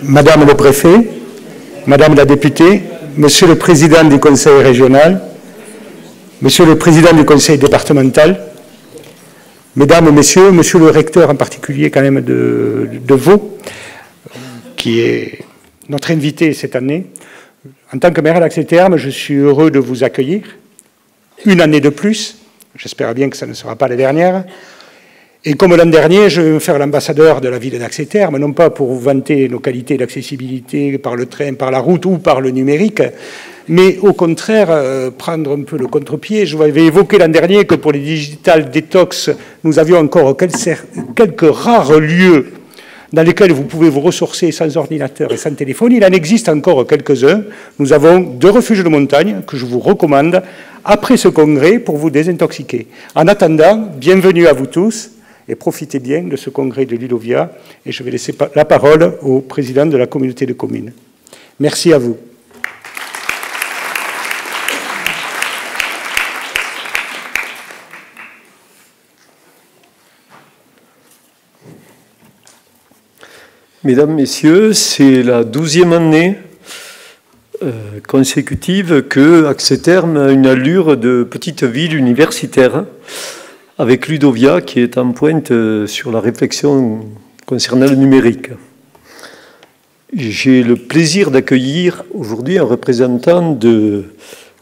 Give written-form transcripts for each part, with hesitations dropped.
Madame le préfet, Madame la députée, Monsieur le président du conseil régional, Monsieur le président du conseil départemental, Mesdames, Messieurs, Monsieur le recteur en particulier quand même de Vaud, qui est notre invité cette année. En tant que maire d'Ax-les-Thermes, je suis heureux de vous accueillir une année de plus. J'espère bien que ça ne sera pas la dernière. Et comme l'an dernier, je vais me faire l'ambassadeur de la ville d'Ax-les-Thermes, non pas pour vous vanter nos qualités d'accessibilité par le train, par la route ou par le numérique, mais au contraire, prendre un peu le contre-pied. Je vais évoquer l'an dernier que pour les Digital Detox, nous avions encore quelques rares lieux dans lesquels vous pouvez vous ressourcer sans ordinateur et sans téléphone. Il en existe encore quelques-uns. Nous avons 2 refuges de montagne que je vous recommande après ce congrès pour vous désintoxiquer. En attendant, bienvenue à vous tous et profitez bien de ce congrès de l'Ilovia. Et je vais laisser la parole au président de la communauté de communes. Merci à vous. Mesdames, Messieurs, c'est la 12e année consécutive que Ax-les-Thermes a une allure de petite ville universitaire, avec Ludovia qui est en pointe sur la réflexion concernant le numérique. J'ai le plaisir d'accueillir aujourd'hui un représentant de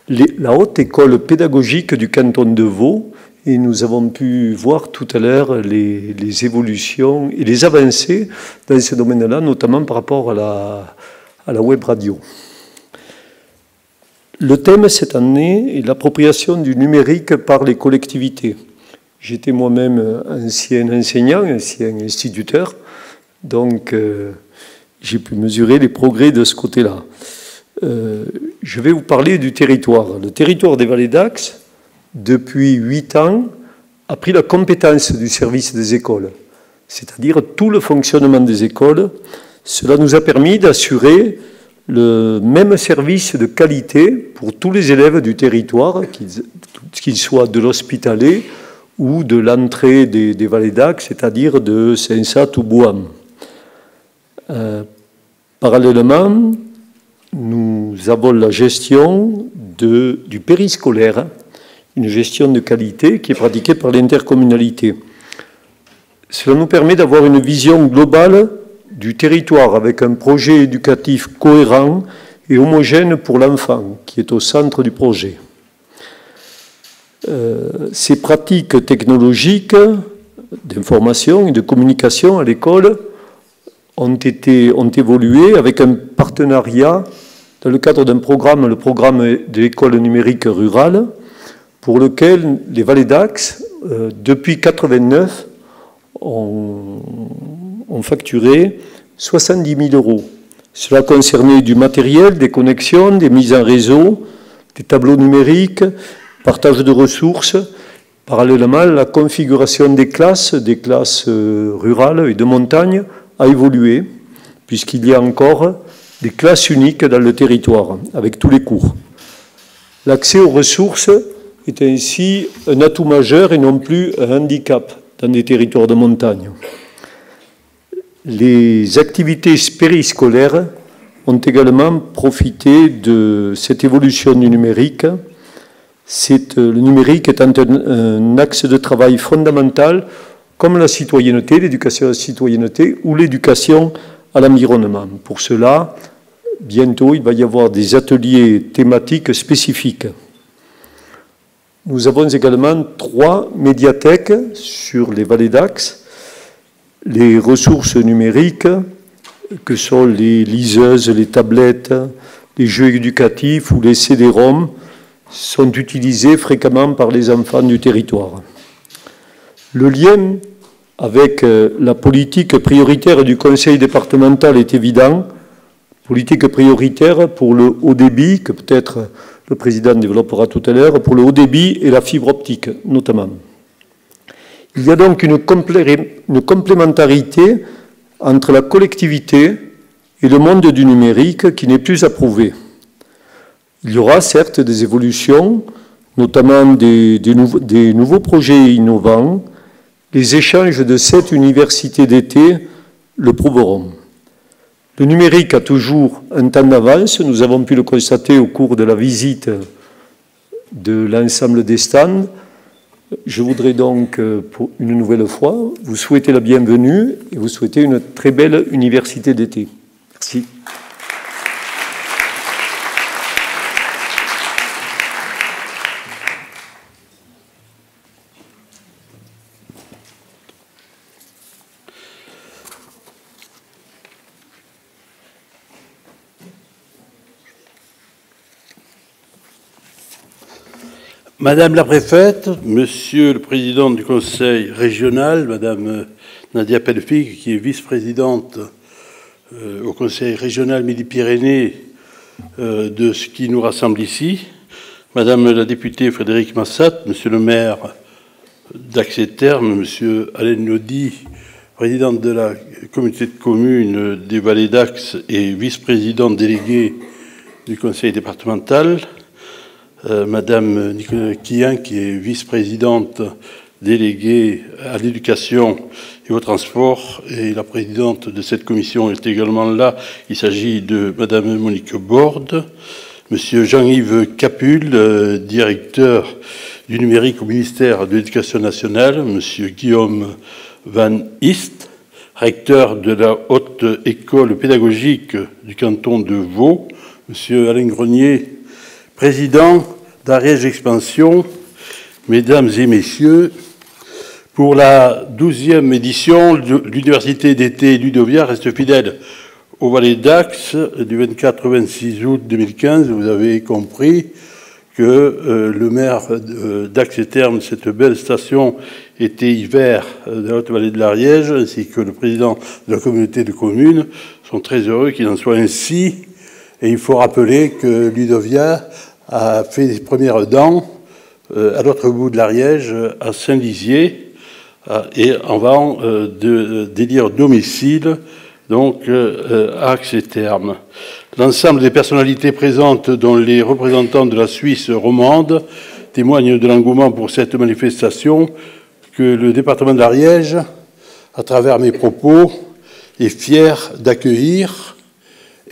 la haute école pédagogique du canton de Vaud, et nous avons pu voir tout à l'heure les évolutions et les avancées dans ce domaine-là, notamment par rapport à la web radio. Le thème cette année est l'appropriation du numérique par les collectivités. J'étais moi-même ancien enseignant, ancien instituteur, donc j'ai pu mesurer les progrès de ce côté-là. Je vais vous parler du territoire. Le territoire des Vallées d'Ax, depuis 8 ans, a pris la compétence du service des écoles, c'est-à-dire tout le fonctionnement des écoles. Cela nous a permis d'assurer le même service de qualité pour tous les élèves du territoire, qu'ils soient de l'hospitalet ou de l'entrée des Vallées d'Ax, c'est-à-dire de Saint-Sat ou Bouham. Parallèlement, nous avons la gestion du périscolaire, une gestion de qualité qui est pratiquée par l'intercommunalité. Cela nous permet d'avoir une vision globale du territoire avec un projet éducatif cohérent et homogène pour l'enfant qui est au centre du projet. Ces pratiques technologiques d'information et de communication à l'école ont évolué avec un partenariat dans le cadre d'un programme, le programme de l'école numérique rurale, pour lequel les Vallées d'Ax, depuis 1989, ont facturé 70 000 €. Cela concernait du matériel, des connexions, des mises en réseau, des tableaux numériques, partage de ressources. Parallèlement, la configuration des classes rurales et de montagne a évolué, puisqu'il y a encore des classes uniques dans le territoire, avec tous les cours. L'accès aux ressources est ainsi un atout majeur et non plus un handicap dans des territoires de montagne. Les activités périscolaires ont également profité de cette évolution du numérique. Le numérique est un axe de travail fondamental comme la citoyenneté, l'éducation à la citoyenneté ou l'éducation à l'environnement. Pour cela, bientôt, il va y avoir des ateliers thématiques spécifiques. Nous avons également 3 médiathèques sur les Vallées d'Ax. Les ressources numériques, que sont les liseuses, les tablettes, les jeux éducatifs ou les CD-ROM, sont utilisés fréquemment par les enfants du territoire. Le lien avec la politique prioritaire du conseil départemental est évident. Politique prioritaire pour le haut débit, que peut-être le président développera tout à l'heure, pour le haut débit et la fibre optique notamment. Il y a donc une complémentarité entre la collectivité et le monde du numérique qui n'est plus à prouver. Il y aura certes des évolutions, notamment des nouveaux projets innovants. Les échanges de 7 universités d'été le prouveront. Le numérique a toujours un temps d'avance. Nous avons pu le constater au cours de la visite de l'ensemble des stands. Je voudrais donc, pour une nouvelle fois, vous souhaiter la bienvenue et vous souhaiter une très belle université d'été. Merci. Madame la préfète, Monsieur le président du conseil régional, Madame Nadia Pelfig, qui est vice-présidente au conseil régional Midi-Pyrénées de ce qui nous rassemble ici, Madame la députée Frédérique Massat, Monsieur le maire d'Ax-et-Thermes, Monsieur Alain Naudy, président de la communauté de communes des Vallées d'Ax et vice-président délégué du conseil départemental, Madame Nicolas Quillan, qui est vice-présidente déléguée à l'éducation et au transport, et la présidente de cette commission est également là. Il s'agit de Madame Monique Borde, Monsieur Jean-Yves Capul, directeur du numérique au ministère de l'Éducation nationale, Monsieur Guillaume Van Ist, recteur de la haute école pédagogique du canton de Vaud, Monsieur Alain Grenier, président d'Ariège Expansion, Mesdames et Messieurs, pour la 12e édition, l'Université d'été Ludovia reste fidèle aux Vallées d'Ax du 24 au 26 août 2015. Vous avez compris que le maire d'Ax-et-Thermes, cette belle station été hiver de la Haute-Vallée de l'Ariège, ainsi que le président de la communauté de communes, sont très heureux qu'il en soit ainsi. Et il faut rappeler que Ludovia a fait les premières dents à l'autre bout de l'Ariège, à Saint-Lizier, et en vend d'élire domicile, donc à Ax-et-Thermes. L'ensemble des personnalités présentes, dont les représentants de la Suisse romande, témoignent de l'engouement pour cette manifestation que le département de l'Ariège, à travers mes propos, est fier d'accueillir.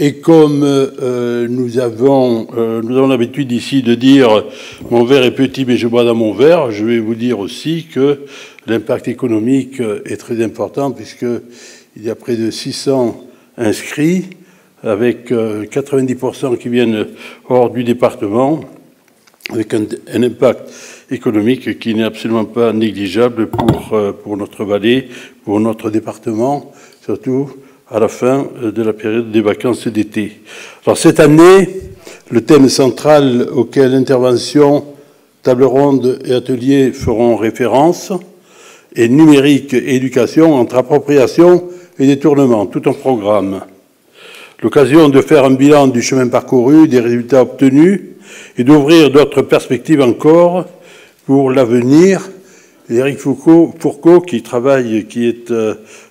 Et comme nous avons l'habitude ici de dire « mon verre est petit mais je bois dans mon verre », je vais vous dire aussi que l'impact économique est très important, puisqu'il y a près de 600 inscrits, avec 90% qui viennent hors du département, avec un impact économique qui n'est absolument pas négligeable pour notre vallée, pour notre département, surtout à la fin de la période des vacances d'été. Alors cette année, le thème central auquel intervention, table ronde et ateliers feront référence est numérique et éducation entre appropriation et détournement, tout un programme. L'occasion de faire un bilan du chemin parcouru, des résultats obtenus et d'ouvrir d'autres perspectives encore pour l'avenir. Éric Fourcault, qui est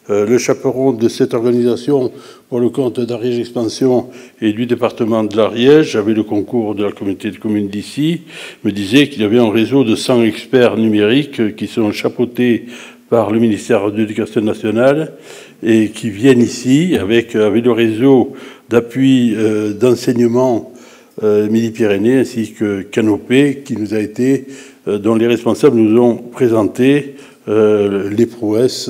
le chaperon de cette organisation pour le compte d'Ariège Expansion et du département de l'Ariège, avec le concours de la communauté de communes d'ici, me disait qu'il y avait un réseau de 100 experts numériques qui sont chapeautés par le ministère de l'Éducation nationale et qui viennent ici avec le réseau d'appui d'enseignement Midi-Pyrénées ainsi que Canopé, qui nous a été, dont les responsables nous ont présenté les prouesses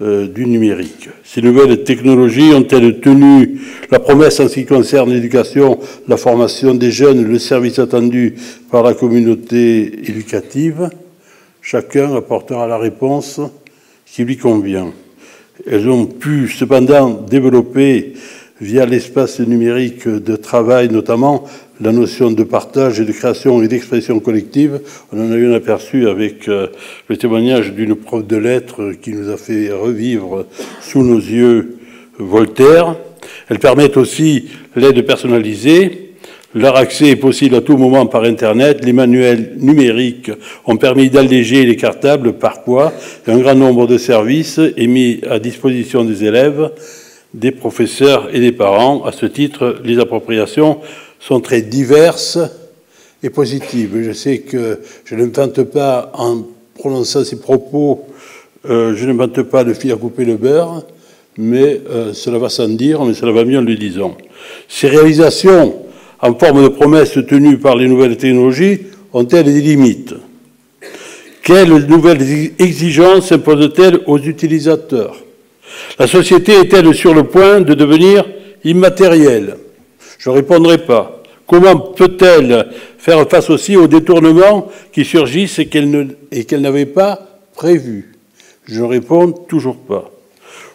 du numérique. Ces nouvelles technologies ont-elles tenu la promesse en ce qui concerne l'éducation, la formation des jeunes, le service attendu par la communauté éducative? Chacun apportera la réponse qui lui convient. Elles ont pu cependant développer, via l'espace numérique de travail notamment, la notion de partage et de création et d'expression collective. On en a eu un aperçu avec le témoignage d'une prof de lettres qui nous a fait revivre sous nos yeux Voltaire. Elles permettent aussi l'aide personnalisée. Leur accès est possible à tout moment par Internet. Les manuels numériques ont permis d'alléger les cartables par poids. Un grand nombre de services est mis à disposition des élèves, des professeurs et des parents. À ce titre, les appropriations sont très diverses et positives. Je sais que je ne me vante pas, en prononçant ces propos, je ne me vante pas de fil à couper le beurre. mais cela va sans dire, mais cela va mieux en le disant. Ces réalisations, en forme de promesses tenues par les nouvelles technologies, ont-elles des limites? Quelles nouvelles exigences imposent-elles aux utilisateurs? La société est-elle sur le point de devenir immatérielle? Je ne répondrai pas. Comment peut-elle faire face aussi aux détournements qui surgissent et qu'elle n'avait pas prévus? Je ne réponds toujours pas.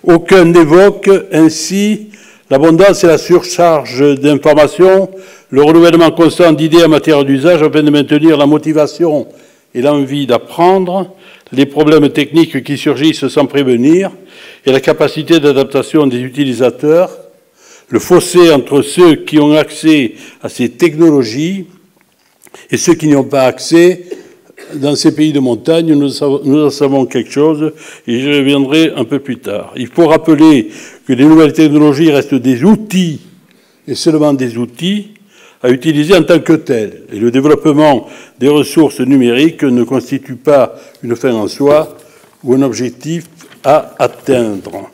Aucun n'évoque ainsi l'abondance et la surcharge d'informations, le renouvellement constant d'idées en matière d'usage afin de maintenir la motivation et l'envie d'apprendre, les problèmes techniques qui surgissent sans prévenir et la capacité d'adaptation des utilisateurs, le fossé entre ceux qui ont accès à ces technologies et ceux qui n'y ont pas accès. Dans ces pays de montagne, nous en savons quelque chose et j'y reviendrai un peu plus tard. Il faut rappeler que les nouvelles technologies restent des outils, et seulement des outils, à utiliser en tant que tels. Et le développement des ressources numériques ne constitue pas une fin en soi ou un objectif à atteindre.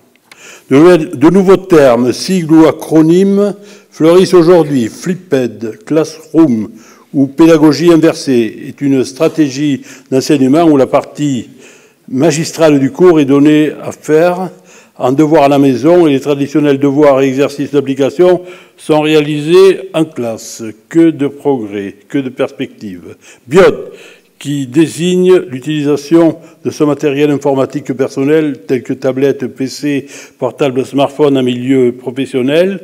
De nouveaux termes, sigles ou acronymes fleurissent aujourd'hui. Flipped, Classroom ou pédagogie inversée est une stratégie d'enseignement où la partie magistrale du cours est donnée à faire en devoir à la maison et les traditionnels devoirs et exercices d'application sont réalisés en classe. Que de progrès, que de perspectives. BIOD, qui désigne l'utilisation de son matériel informatique personnel tel que tablette, PC, portable, smartphone en milieu professionnel.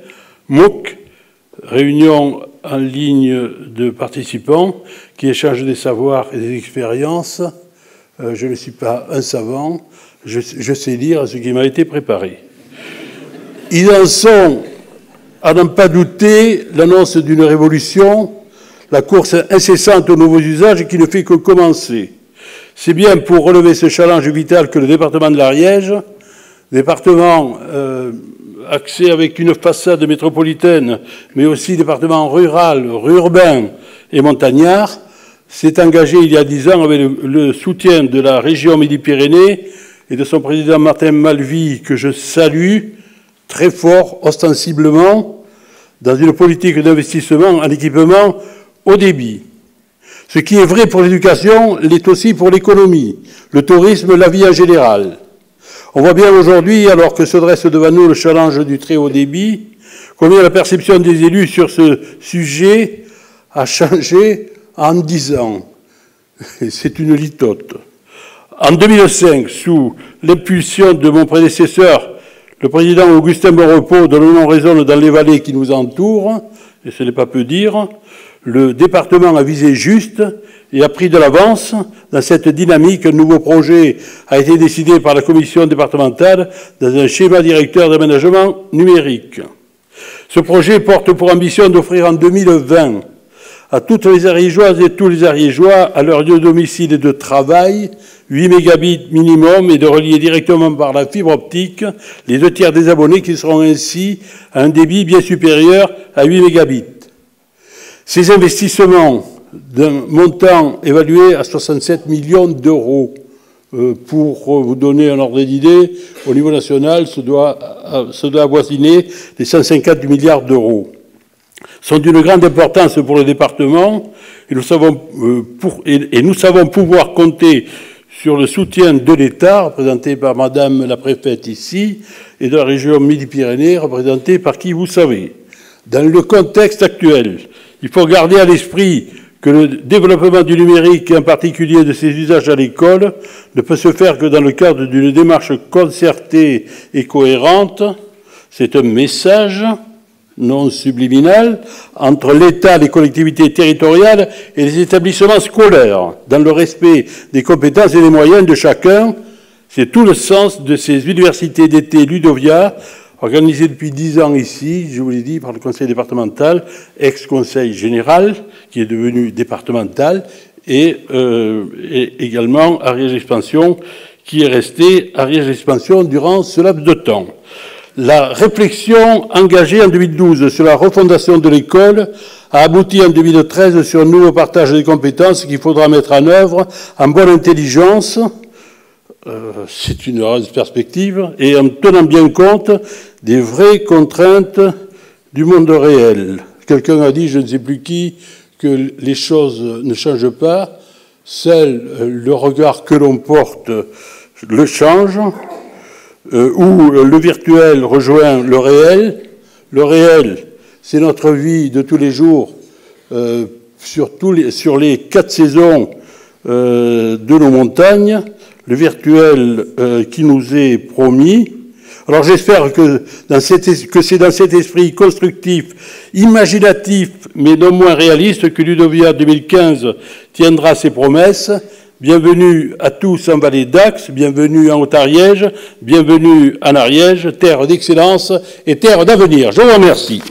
MOOC, réunion en ligne de participants qui échangent des savoirs et des expériences. Je ne suis pas un savant, je sais lire ce qui m'a été préparé. Ils en sont, à n'en pas douter, l'annonce d'une révolution, la course incessante aux nouveaux usages qui ne fait que commencer. C'est bien pour relever ce challenge vital que le département de l'Ariège, département axé avec une façade métropolitaine, mais aussi département rural, urbain et montagnard, s'est engagé il y a 10 ans avec le soutien de la région Midi-Pyrénées et de son président Martin Malvy, que je salue très fort, ostensiblement, dans une politique d'investissement en équipement haut débit. Ce qui est vrai pour l'éducation l'est aussi pour l'économie, le tourisme, la vie en général. On voit bien aujourd'hui, alors que se dresse devant nous le challenge du très haut débit, combien la perception des élus sur ce sujet a changé en 10 ans. C'est une litote. En 2005, sous l'impulsion de mon prédécesseur, le président Augustin Bonrepos, dont le nom résonne dans les vallées qui nous entourent, et ce n'est pas peu dire, le département a visé juste et a pris de l'avance dans cette dynamique. Un nouveau projet a été décidé par la commission départementale dans un schéma directeur d'aménagement numérique. Ce projet porte pour ambition d'offrir en 2020 à toutes les Ariégeoises et tous les Ariégeois à leur lieu de domicile et de travail 8 mégabits minimum et de relier directement par la fibre optique les 2 tiers des abonnés qui seront ainsi à un débit bien supérieur à 8 mégabits. Ces investissements d'un montant évalué à 67 millions d'euros, pour vous donner un ordre d'idée, au niveau national, ça doit avoisiner les 150 milliards d'euros. Sont d'une grande importance pour le département et nous savons pouvoir compter sur le soutien de l'État, représenté par Madame la préfète ici, et de la région Midi-Pyrénées, représentée par qui vous savez. Dans le contexte actuel, il faut garder à l'esprit que le développement du numérique, et en particulier de ses usages à l'école, ne peut se faire que dans le cadre d'une démarche concertée et cohérente. C'est un message non subliminal entre l'État, les collectivités territoriales et les établissements scolaires, dans le respect des compétences et des moyens de chacun. C'est tout le sens de ces universités d'été Ludovia, organisées depuis 10 ans ici, je vous l'ai dit, par le conseil départemental, ex-conseil général, qui est devenu départemental, et également Ariège Expansion, qui est resté Ariège Expansion durant ce laps de temps. La réflexion engagée en 2012 sur la refondation de l'école a abouti en 2013 sur un nouveau partage des compétences qu'il faudra mettre en œuvre en bonne intelligence c'est une heureuse perspective, et en tenant bien compte des vraies contraintes du monde réel. Quelqu'un a dit, je ne sais plus qui, que les choses ne changent pas, seul le regard que l'on porte le change, où le virtuel rejoint le réel. Le réel, c'est notre vie de tous les jours, sur les 4 saisons de nos montagnes, le virtuel qui nous est promis. Alors j'espère que c'est dans cet esprit constructif, imaginatif, mais non moins réaliste que Ludovia 2015 tiendra ses promesses. Bienvenue à tous en Vallée d'Axe, bienvenue en Haute-Ariège, bienvenue en Ariège, terre d'excellence et terre d'avenir. Je vous remercie.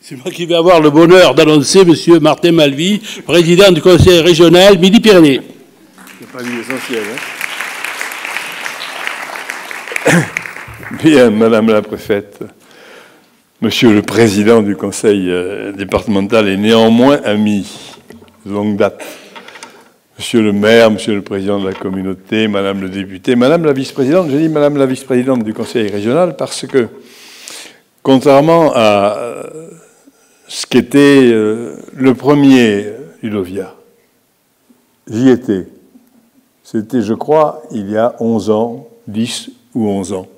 C'est moi qui vais avoir le bonheur d'annoncer M. Martin Malvy, président du Conseil régional Midi-Pyrénées. C'est pas l'essentiel, hein. Bien, Madame la préfète, Monsieur le président du Conseil départemental est néanmoins ami de longue date. Monsieur le maire, Monsieur le président de la communauté, Madame le député, Madame la vice-présidente, je dis Madame la vice-présidente du Conseil régional parce que, contrairement à ce qu'était le premier Ludovia. J'y étais. C'était, je crois, il y a 11 ans, 10 ou 11 ans.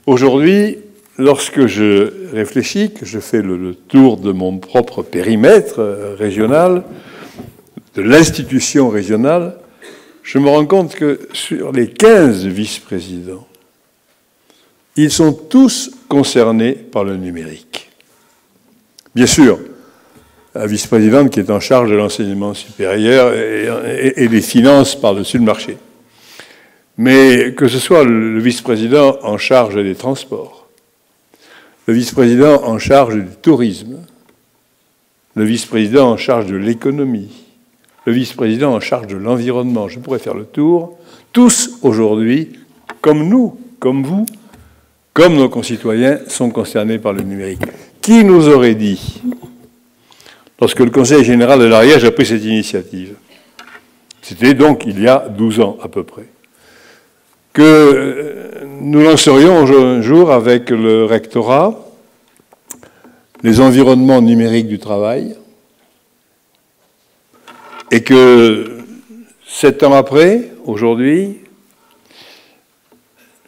Aujourd'hui, lorsque je réfléchis, que je fais le tour de mon propre périmètre régional, de l'institution régionale, je me rends compte que sur les 15 vice-présidents, ils sont tous concernés par le numérique. Bien sûr, la vice-présidente qui est en charge de l'enseignement supérieur et des finances par-dessus le marché. Mais que ce soit le vice-président en charge des transports, le vice-président en charge du tourisme, le vice-président en charge de l'économie, le vice-président en charge de l'environnement, je pourrais faire le tour, tous aujourd'hui, comme nous, comme vous, comme nos concitoyens, sont concernés par le numérique. Qui nous aurait dit, lorsque le Conseil général de l'Ariège a pris cette initiative, c'était donc il y a 12 ans à peu près, que nous lancerions un jour avec le rectorat les environnements numériques du travail, et que 7 ans après, aujourd'hui,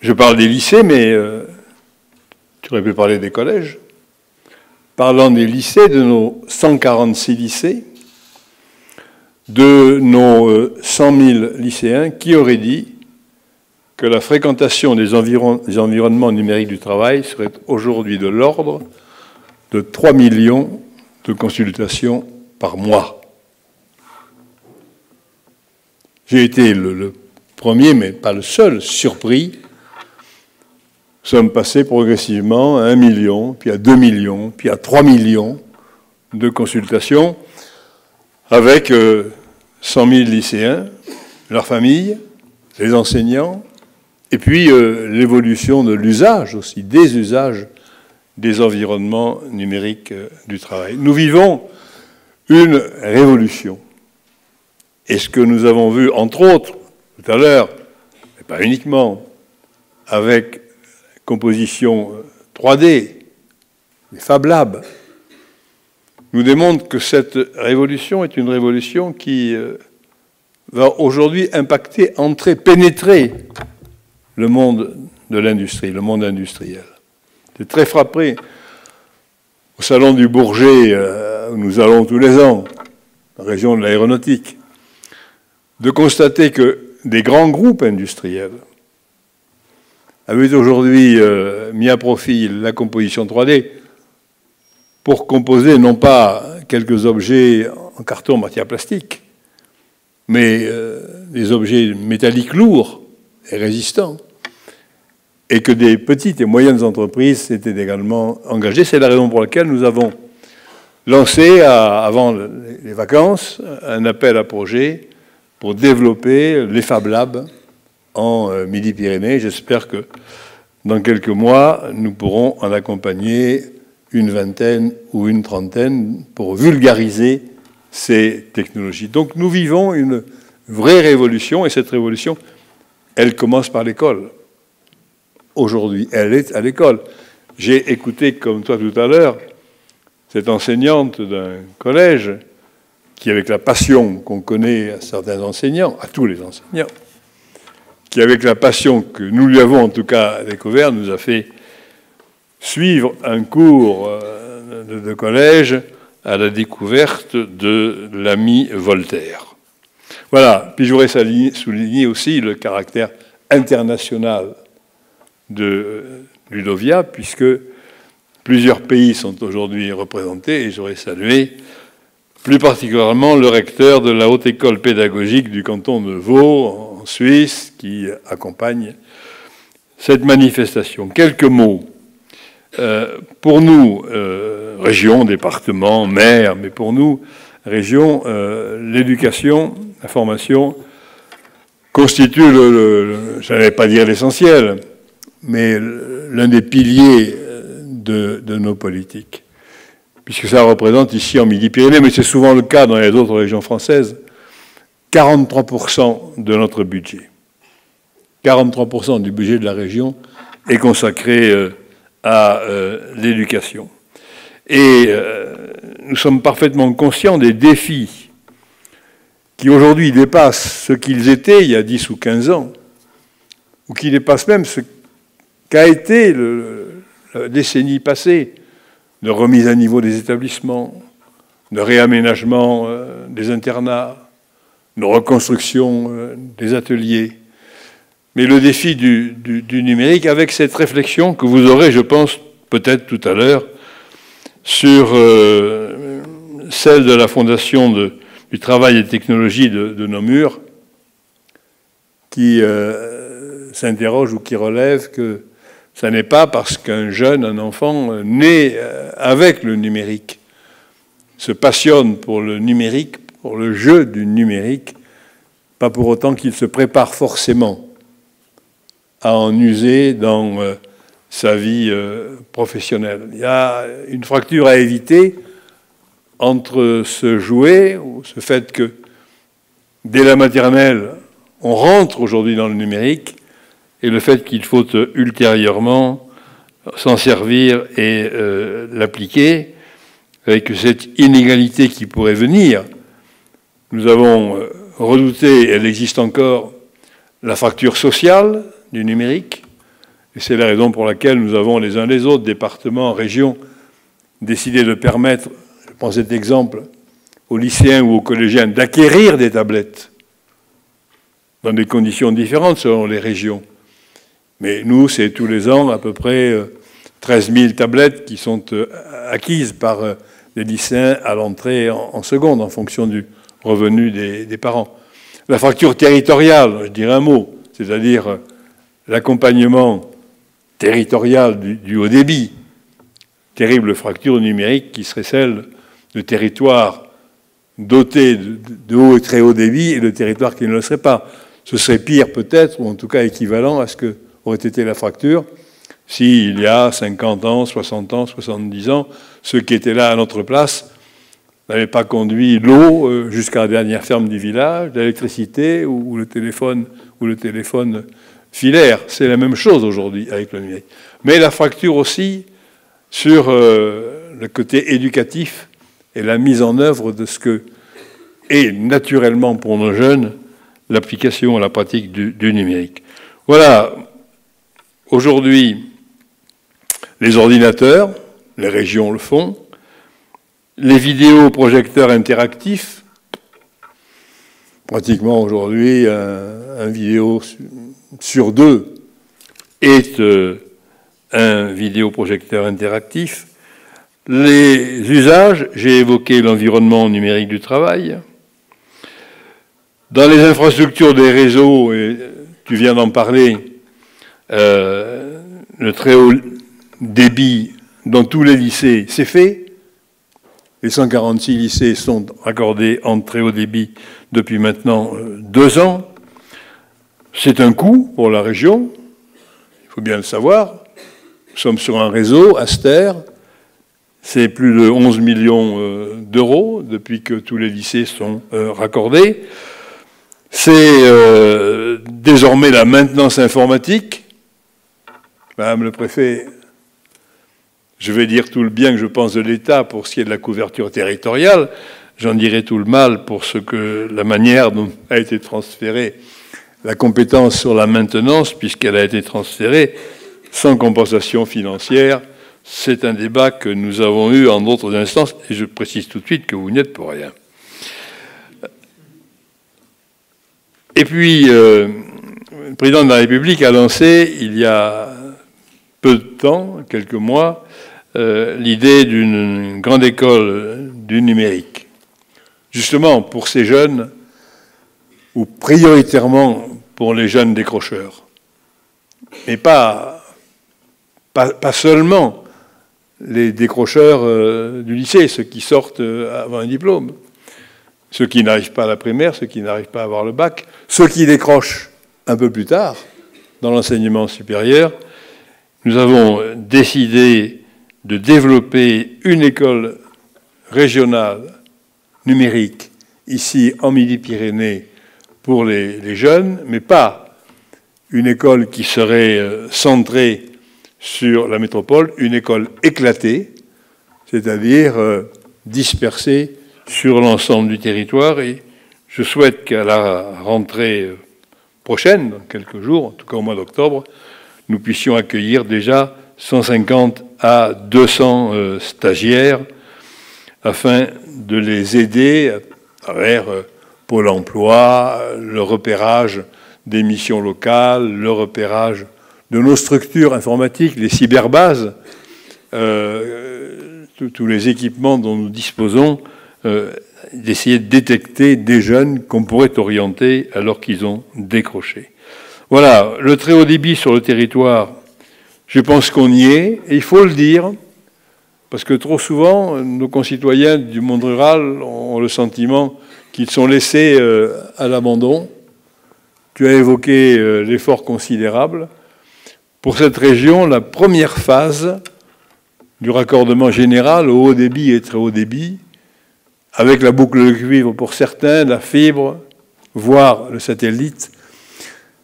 je parle des lycées, mais tu aurais pu parler des collèges, parlant des lycées, de nos 146 lycées, de nos 100 000 lycéens, qui auraient dit que la fréquentation des environnements numériques du travail serait aujourd'hui de l'ordre de 3 millions de consultations par mois. J'ai été le premier, mais pas le seul, surpris. Nous sommes passés progressivement à 1 million, puis à 2 millions, puis à 3 millions de consultations avec 100 000 lycéens, leurs familles, les enseignants, et puis l'évolution de l'usage aussi, des usages des environnements numériques du travail. Nous vivons une révolution. Et ce que nous avons vu, entre autres, tout à l'heure, mais pas uniquement, avec composition 3D, les Fab Labs, nous démontre que cette révolution est une révolution qui va aujourd'hui impacter, entrer, pénétrer le monde de l'industrie, le monde industriel. J'ai très frappé au Salon du Bourget, où nous allons tous les ans, dans la région de l'aéronautique, de constater que des grands groupes industriels avaient aujourd'hui mis à profit la composition 3D pour composer non pas quelques objets en carton, matière plastique, mais des objets métalliques lourds et résistants, et que des petites et moyennes entreprises s'étaient également engagées. C'est la raison pour laquelle nous avons lancé, avant les vacances, un appel à projet pour développer les Fab Labs en Midi-Pyrénées. J'espère que dans quelques mois, nous pourrons en accompagner une vingtaine ou une trentaine pour vulgariser ces technologies. Donc nous vivons une vraie révolution, et cette révolution, elle commence par l'école. Aujourd'hui, elle est à l'école. J'ai écouté, comme toi tout à l'heure, cette enseignante d'un collège qui, avec la passion qu'on connaît à certains enseignants, à tous les enseignants, qui, avec la passion que nous lui avons en tout cas découvert, nous a fait suivre un cours de collège à la découverte de l'ami Voltaire. Voilà. Puis j'aurais souligné aussi le caractère international de Ludovia, puisque plusieurs pays sont aujourd'hui représentés, et j'aurais salué plus particulièrement le recteur de la Haute École pédagogique du canton de Vaud, en Suisse, qui accompagne cette manifestation. Quelques mots. Pour nous, région, département, maire, mais pour nous, région, l'éducation, la formation constitue je n'allais pas dire l'essentiel, mais l'un des piliers de nos politiques. Puisque ça représente ici en Midi-Pyrénées, mais c'est souvent le cas dans les autres régions françaises, 43% de notre budget. 43% du budget de la région est consacré à l'éducation. Et nous sommes parfaitement conscients des défis qui aujourd'hui dépassent ce qu'ils étaient il y a 10 ou 15 ans, ou qui dépassent même ce qu'a été la décennie passée, de remise à niveau des établissements, de réaménagement des internats, de reconstruction des ateliers. Mais le défi du numérique, avec cette réflexion que vous aurez, je pense, peut-être tout à l'heure, sur celle de la Fondation du travail et technologie de Namur, qui s'interroge ou qui relève que ce n'est pas parce qu'un jeune, un enfant, né avec le numérique, se passionne pour le numérique, pour le jeu du numérique, pas pour autant qu'il se prépare forcément à en user dans sa vie professionnelle. Il y a une fracture à éviter entre ce jouet, ou ce fait que dès la maternelle, on rentre aujourd'hui dans le numérique, et le fait qu'il faut ultérieurement s'en servir et l'appliquer, avec cette inégalité qui pourrait venir. Nous avons redouté, elle existe encore, la fracture sociale du numérique, et c'est la raison pour laquelle nous avons les uns les autres, départements, régions, décidé de permettre, je prends cet exemple, aux lycéens ou aux collégiens d'acquérir des tablettes dans des conditions différentes selon les régions. Mais nous, c'est tous les ans à peu près 13 000 tablettes qui sont acquises par les lycéens à l'entrée en seconde, en fonction du revenu des parents. La fracture territoriale, je dirais un mot, c'est-à-dire l'accompagnement territorial du haut débit, terrible fracture numérique qui serait celle de territoires dotés de haut et très haut débit et de territoires qui ne le seraient pas. Ce serait pire peut-être, ou en tout cas équivalent à ce que aurait été la fracture s'il y a 50 ans, 60 ans, 70 ans, ceux qui étaient là à notre place n'avaient pas conduit l'eau jusqu'à la dernière ferme du village, l'électricité ou le téléphone filaire. C'est la même chose aujourd'hui avec le numérique. Mais la fracture aussi sur le côté éducatif et la mise en œuvre de ce que est naturellement pour nos jeunes l'application et la pratique du numérique. Voilà. Aujourd'hui, les ordinateurs, les régions le font, les vidéoprojecteurs interactifs, pratiquement aujourd'hui, un vidéo sur deux est un vidéoprojecteur interactif. Les usages, j'ai évoqué l'environnement numérique du travail. Dans les infrastructures des réseaux, et tu viens d'en parler, le très haut débit dans tous les lycées, c'est fait. Les 146 lycées sont accordés en très haut débit depuis maintenant 2 ans. C'est un coût pour la région, il faut bien le savoir. Nous sommes sur un réseau, Aster, c'est plus de 11 millions d'euros depuis que tous les lycées sont raccordés. C'est désormais la maintenance informatique. Madame le préfet, je vais dire tout le bien que je pense de l'État pour ce qui est de la couverture territoriale. J'en dirai tout le mal pour la manière dont a été transférée la compétence sur la maintenance, puisqu'elle a été transférée sans compensation financière. C'est un débat que nous avons eu en d'autres instances, et je précise tout de suite que vous n'y êtes pour rien. Et puis, le président de la République a lancé, il y a peu de temps, quelques mois, l'idée d'une grande école du numérique. Justement, pour ces jeunes, ou prioritairement pour les jeunes décrocheurs. Mais pas seulement les décrocheurs du lycée, ceux qui sortent avant un diplôme, ceux qui n'arrivent pas à la primaire, ceux qui n'arrivent pas à avoir le bac, ceux qui décrochent un peu plus tard dans l'enseignement supérieur. Nous avons décidé de développer une école régionale numérique ici en Midi-Pyrénées pour les jeunes, mais pas une école qui serait centrée sur la métropole, une école éclatée, c'est-à-dire dispersée sur l'ensemble du territoire. Et je souhaite qu'à la rentrée prochaine, dans quelques jours, en tout cas au mois d'octobre, nous puissions accueillir déjà 150 à 200 stagiaires afin de les aider à travers Pôle emploi, le repérage des missions locales, le repérage de nos structures informatiques, les cyberbases, tous les équipements dont nous disposons, d'essayer de détecter des jeunes qu'on pourrait orienter alors qu'ils ont décroché. Voilà, le très haut débit sur le territoire, je pense qu'on y est, et il faut le dire, parce que trop souvent, nos concitoyens du monde rural ont le sentiment qu'ils sont laissés à l'abandon. Tu as évoqué l'effort considérable. Pour cette région, la première phase du raccordement général au haut débit et très haut débit, avec la boucle de cuivre pour certains, la fibre, voire le satellite,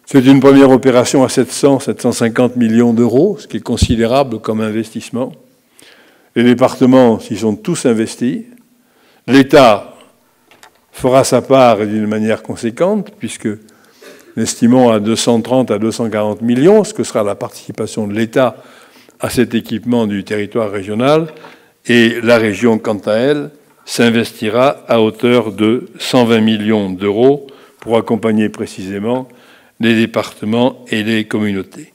c'est une première opération à 750 millions d'euros, ce qui est considérable comme investissement. Les départements s'y sont tous investis. L'État fera sa part d'une manière conséquente, puisque nous estimons à 230 à 240 millions, ce que sera la participation de l'État à cet équipement du territoire régional, et la région, quant à elle, s'investira à hauteur de 120 millions d'euros pour accompagner précisément les départements et les communautés.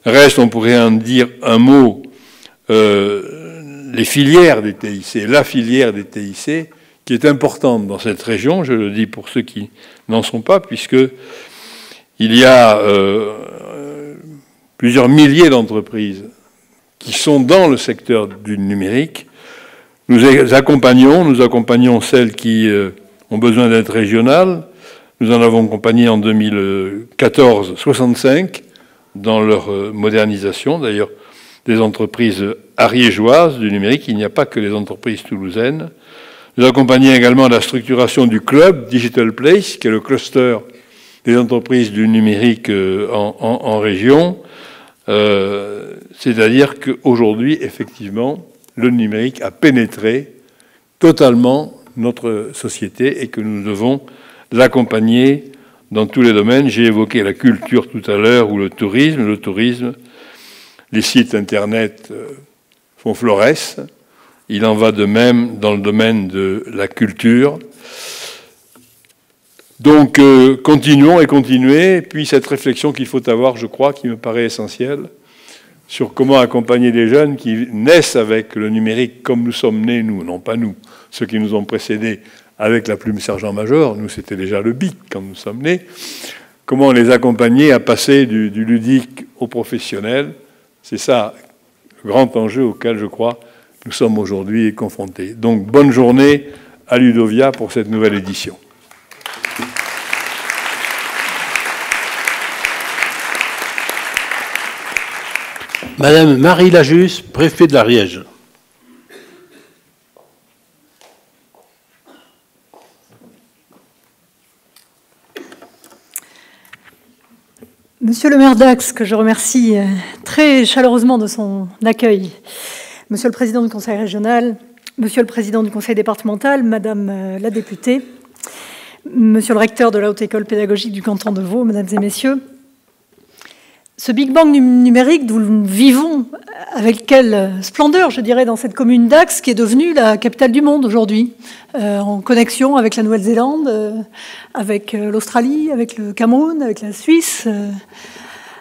Reste, on pourrait en dire un mot, les filières des TIC, la filière des TIC, qui est importante dans cette région, je le dis pour ceux qui n'en sont pas, puisque il y a plusieurs milliers d'entreprises qui sont dans le secteur du numérique. Nous accompagnons celles qui ont besoin d'être régionales. Nous en avons accompagné en 2014 65 dans leur modernisation. D'ailleurs, des entreprises ariégeoises du numérique, il n'y a pas que les entreprises toulousaines. Nous accompagnons également la structuration du club Digital Place, qui est le cluster des entreprises du numérique en région. C'est-à-dire qu'aujourd'hui, effectivement, le numérique a pénétré totalement notre société et que nous devons l'accompagner dans tous les domaines. J'ai évoqué la culture tout à l'heure ou le tourisme. Le tourisme, les sites Internet font florès. Il en va de même dans le domaine de la culture. Donc, continuons et continuez. Puis cette réflexion qu'il faut avoir, je crois, qui me paraît essentielle, sur comment accompagner des jeunes qui naissent avec le numérique comme nous sommes nés, nous, non pas nous, ceux qui nous ont précédés avec la plume sergent-major, nous c'était déjà le BIC quand nous sommes nés, comment les accompagner à passer du ludique au professionnel. C'est ça le grand enjeu auquel, je crois, nous sommes aujourd'hui confrontés. Donc, bonne journée à Ludovia pour cette nouvelle édition. Madame Marie Lajus, préfet de l'Ariège. Monsieur le maire d'Ax, que je remercie très chaleureusement de son accueil, Monsieur le président du conseil régional, Monsieur le président du conseil départemental, Madame la députée, Monsieur le recteur de la Haute École pédagogique du canton de Vaud, Mesdames et Messieurs, ce Big Bang numérique d'où nous vivons, avec quelle splendeur, je dirais, dans cette commune d'Ax, qui est devenue la capitale du monde aujourd'hui, en connexion avec la Nouvelle-Zélande, avec l'Australie, avec le Cameroun, avec la Suisse,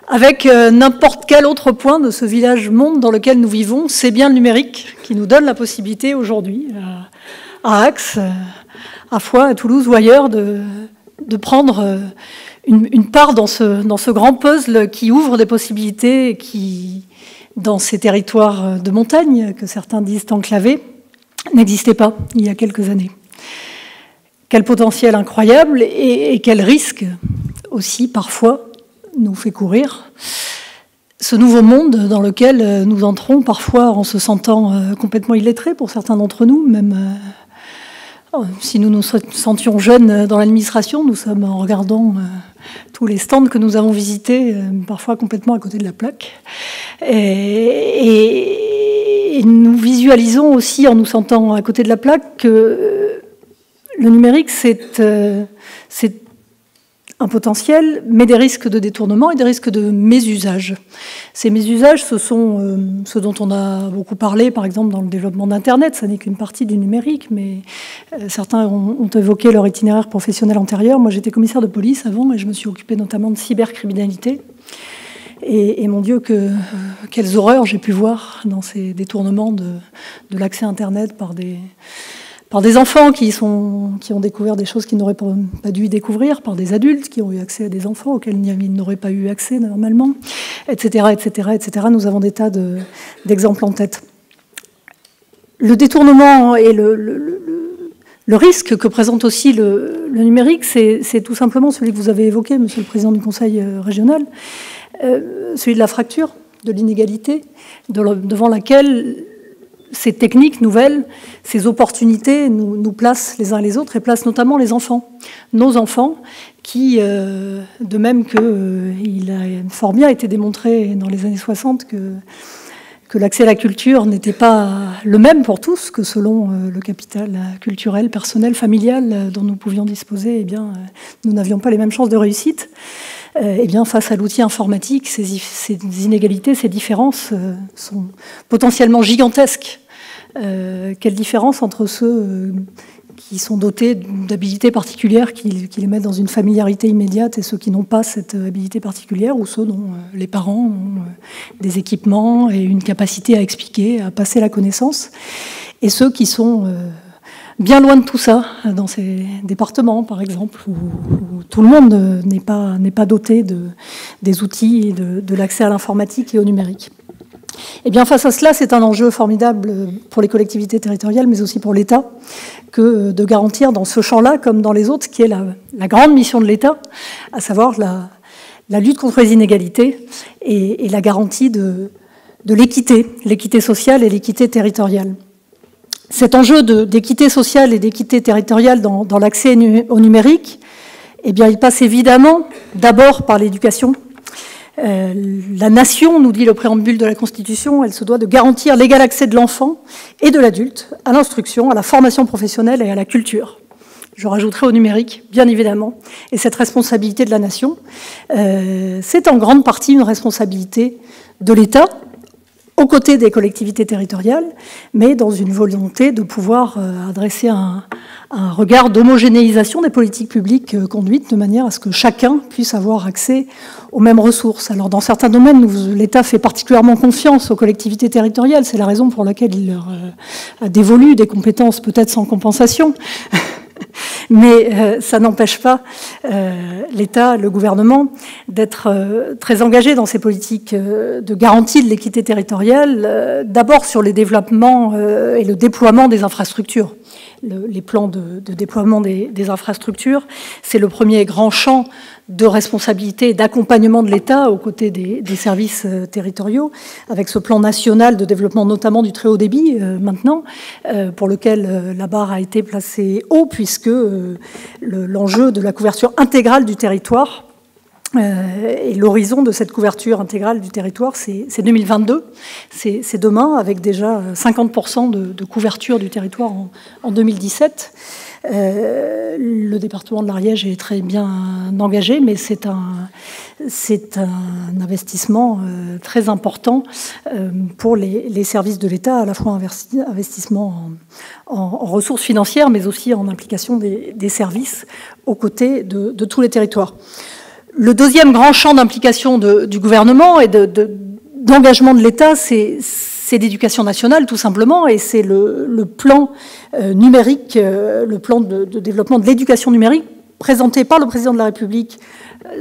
avec n'importe quel autre point de ce village monde dans lequel nous vivons. C'est bien le numérique qui nous donne la possibilité aujourd'hui, à Ax, à Foix, à Toulouse ou ailleurs, de prendre une part dans ce grand puzzle qui ouvre des possibilités qui, dans ces territoires de montagne, que certains disent enclavés, n'existaient pas il y a quelques années. Quel potentiel incroyable et quel risque aussi, parfois, nous fait courir ce nouveau monde dans lequel nous entrons, parfois en se sentant complètement illettrés pour certains d'entre nous, même si nous nous sentions jeunes dans l'administration, nous sommes, en regardant tous les stands que nous avons visités, parfois complètement à côté de la plaque. Et nous visualisons aussi, en nous sentant à côté de la plaque, que le numérique, c'est un potentiel, mais des risques de détournement et des risques de mésusage. Ces mésusages, ce sont ceux dont on a beaucoup parlé, par exemple, dans le développement d'Internet. Ça n'est qu'une partie du numérique, mais certains ont évoqué leur itinéraire professionnel antérieur. Moi, j'étais commissaire de police avant et je me suis occupée notamment de cybercriminalité. Et mon Dieu, quelles horreurs j'ai pu voir dans ces détournements de l'accès Internet par des enfants qui ont découvert des choses qu'ils n'auraient pas dû découvrir, par des adultes qui ont eu accès à des enfants auxquels ils n'auraient pas eu accès normalement, etc., etc., etc. Nous avons des tas d'exemples en tête. Le détournement et le risque que présente aussi le numérique, c'est tout simplement celui que vous avez évoqué, Monsieur le Président du Conseil régional, celui de la fracture, de l'inégalité, devant laquelle ces techniques nouvelles, ces opportunités nous placent les uns et les autres et placent notamment les enfants. Nos enfants qui, de même qu'il a fort bien été démontré dans les années 60 que l'accès à la culture n'était pas le même pour tous, que selon le capital culturel, personnel, familial dont nous pouvions disposer, eh bien, nous n'avions pas les mêmes chances de réussite. Eh bien, face à l'outil informatique, ces inégalités, ces différences sont potentiellement gigantesques. Quelle différence entre ceux qui sont dotés d'habilités particulières qui les mettent dans une familiarité immédiate et ceux qui n'ont pas cette habilité particulière, ou ceux dont les parents ont des équipements et une capacité à expliquer, à passer la connaissance, et ceux qui sont bien loin de tout ça, dans ces départements, par exemple, où tout le monde n'est pas doté des outils et de l'accès à l'informatique et au numérique. Et bien, face à cela, c'est un enjeu formidable pour les collectivités territoriales, mais aussi pour l'État, que de garantir dans ce champ-là, comme dans les autres, qui est la grande mission de l'État, à savoir la lutte contre les inégalités et la garantie de l'équité sociale et l'équité territoriale. Cet enjeu d'équité sociale et d'équité territoriale dans l'accès au numérique, eh bien, il passe évidemment d'abord par l'éducation. La nation, nous dit le préambule de la Constitution, elle se doit de garantir l'égal accès de l'enfant et de l'adulte à l'instruction, à la formation professionnelle et à la culture. Je rajouterai au numérique, bien évidemment. Et cette responsabilité de la nation, c'est en grande partie une responsabilité de l'État, aux côtés des collectivités territoriales, mais dans une volonté de pouvoir adresser un regard d'homogénéisation des politiques publiques conduites de manière à ce que chacun puisse avoir accès aux mêmes ressources. Alors, dans certains domaines, l'État fait particulièrement confiance aux collectivités territoriales. C'est la raison pour laquelle il leur a dévolu des compétences peut-être sans compensation. Mais ça n'empêche pas l'État, le gouvernement, d'être très engagé dans ces politiques de garantie de l'équité territoriale, d'abord sur les développements et le déploiement des infrastructures. Les plans de déploiement des infrastructures, c'est le premier grand champ de responsabilité et d'accompagnement de l'État aux côtés des services territoriaux, avec ce plan national de développement notamment du très haut débit maintenant, pour lequel la barre a été placée haut, puisque l'enjeu de la couverture intégrale du territoire Et l'horizon de cette couverture intégrale du territoire, c'est 2022. C'est demain, avec déjà 50% de couverture du territoire en 2017. Le département de l'Ariège est très bien engagé, mais c'est un investissement très important pour les services de l'État, à la fois investissement en ressources financières, mais aussi en implication des services aux côtés de tous les territoires. Le deuxième grand champ d'implication du gouvernement et d'engagement de l'État, c'est l'éducation nationale, tout simplement, et c'est le plan numérique, le plan de développement de l'éducation numérique, présenté par le président de la République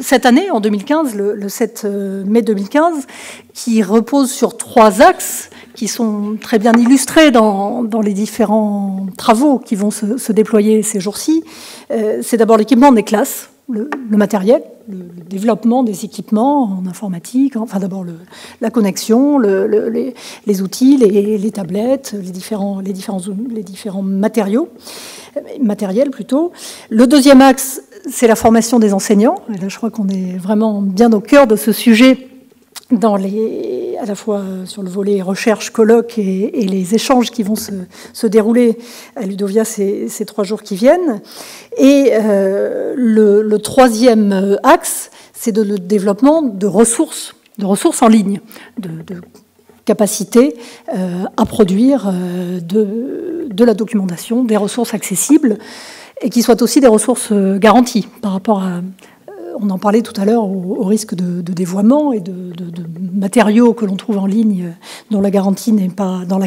cette année, en 2015, le 7 mai 2015, qui repose sur 3 axes qui sont très bien illustrés dans les différents travaux qui vont se déployer ces jours-ci. C'est d'abord l'équipement des classes, le matériel, le développement des équipements en informatique, enfin d'abord la connexion, les outils, les tablettes, les différents matériels plutôt. Le deuxième axe, c'est la formation des enseignants. Et là, je crois qu'on est vraiment bien au cœur de ce sujet, à la fois sur le volet recherche, colloque et les échanges qui vont se dérouler à Ludovia ces 3 jours qui viennent. Et le troisième axe, c'est le développement de ressources en ligne, de capacité à produire de la documentation, des ressources accessibles, et qui soient aussi des ressources garanties par rapport à... On en parlait tout à l'heure au risque de dévoiement et de matériaux que l'on trouve en ligne dont la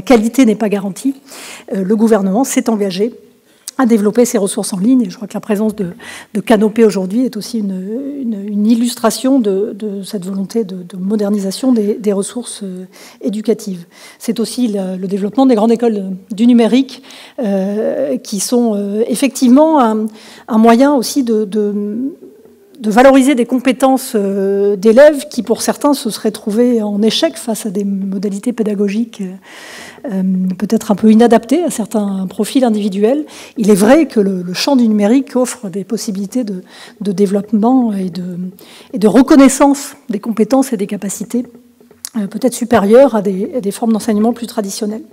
qualité n'est pas garantie. Le gouvernement s'est engagé à développer ces ressources en ligne. Et je crois que la présence de Canopé aujourd'hui est aussi une illustration de cette volonté de modernisation des ressources éducatives. C'est aussi le développement des grandes écoles du numérique qui sont effectivement un moyen aussi de valoriser des compétences d'élèves qui, pour certains, se seraient trouvés en échec face à des modalités pédagogiques peut-être un peu inadaptées à certains profils individuels. Il est vrai que le champ du numérique offre des possibilités de développement et de reconnaissance des compétences et des capacités peut-être supérieures à des formes d'enseignement plus traditionnelles.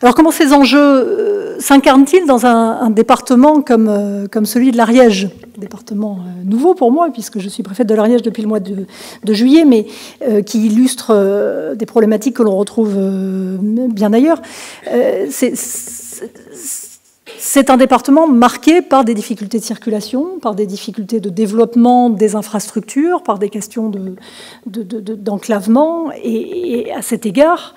Alors comment ces enjeux s'incarnent-ils dans un département comme celui de l'Ariège, département nouveau pour moi, puisque je suis préfète de l'Ariège depuis le mois de juillet, mais qui illustre des problématiques que l'on retrouve bien ailleurs. C'est un département marqué par des difficultés de circulation, par des difficultés de développement des infrastructures, par des questions d'enclavement. Et à cet égard,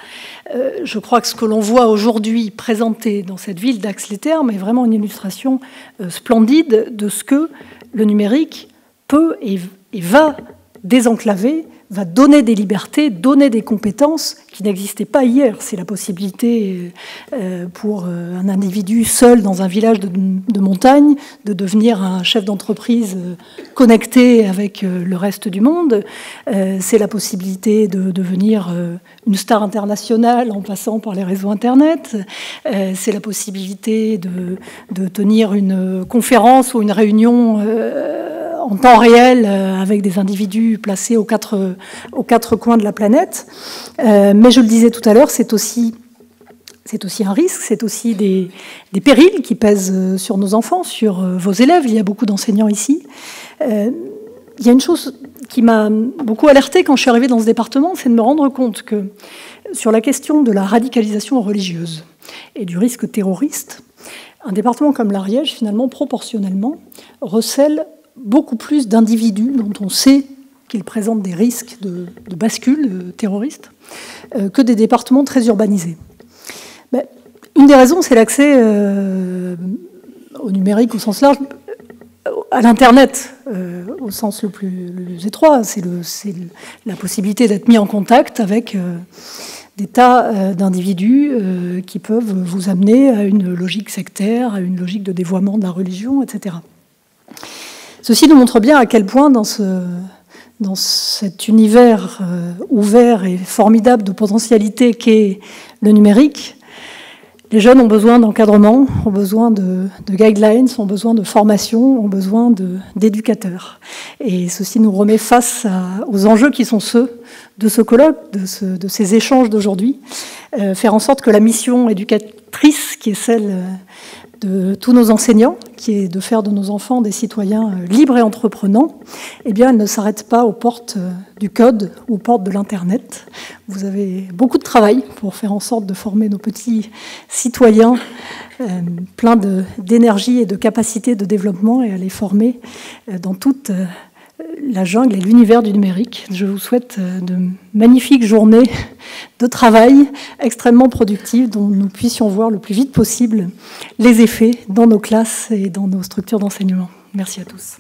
je crois que ce que l'on voit aujourd'hui présenté dans cette ville d'Ax-les-Thermes est vraiment une illustration splendide de ce que le numérique peut et va désenclaver, va donner des libertés, donner des compétences qui n'existaient pas hier. C'est la possibilité pour un individu seul dans un village de montagne de devenir un chef d'entreprise connecté avec le reste du monde. C'est la possibilité de devenir une star internationale en passant par les réseaux Internet. C'est la possibilité de tenir une conférence ou une réunion en temps réel avec des individus placés aux quatre coins de la planète. Mais je le disais tout à l'heure, c'est aussi un risque, c'est aussi des périls qui pèsent sur nos enfants, sur vos élèves. Il y a beaucoup d'enseignants ici. Il y a une chose qui m'a beaucoup alertée quand je suis arrivée dans ce département, c'est de me rendre compte que sur la question de la radicalisation religieuse et du risque terroriste, un département comme l'Ariège, finalement, proportionnellement, recèle beaucoup plus d'individus dont on sait qu'ils présentent des risques de bascule terroriste que des départements très urbanisés. Une des raisons, c'est l'accès au numérique au sens large, à l'Internet au sens le plus étroit. C'est la possibilité d'être mis en contact avec des tas d'individus qui peuvent vous amener à une logique sectaire, à une logique de dévoiement de la religion, etc. Ceci nous montre bien à quel point dans cet univers ouvert et formidable de potentialités qu'est le numérique, Les jeunes ont besoin d'encadrement, ont besoin de guidelines, ont besoin de formation, ont besoin d'éducateurs. Et ceci nous remet face aux enjeux qui sont ceux de ce colloque, de ces échanges d'aujourd'hui. Faire en sorte que la mission éducatrice, qui est celle de tous nos enseignants, qui est de faire de nos enfants des citoyens libres et entreprenants, eh bien, elle ne s'arrête pas aux portes du code ou aux portes de l'Internet. Vous avez beaucoup de travail pour faire en sorte de former nos petits citoyens pleins d'énergie et de capacité de développement et à les former dans toute la jungle et l'univers du numérique. Je vous souhaite de magnifiques journées de travail extrêmement productives dont nous puissions voir le plus vite possible les effets dans nos classes et dans nos structures d'enseignement. Merci à tous.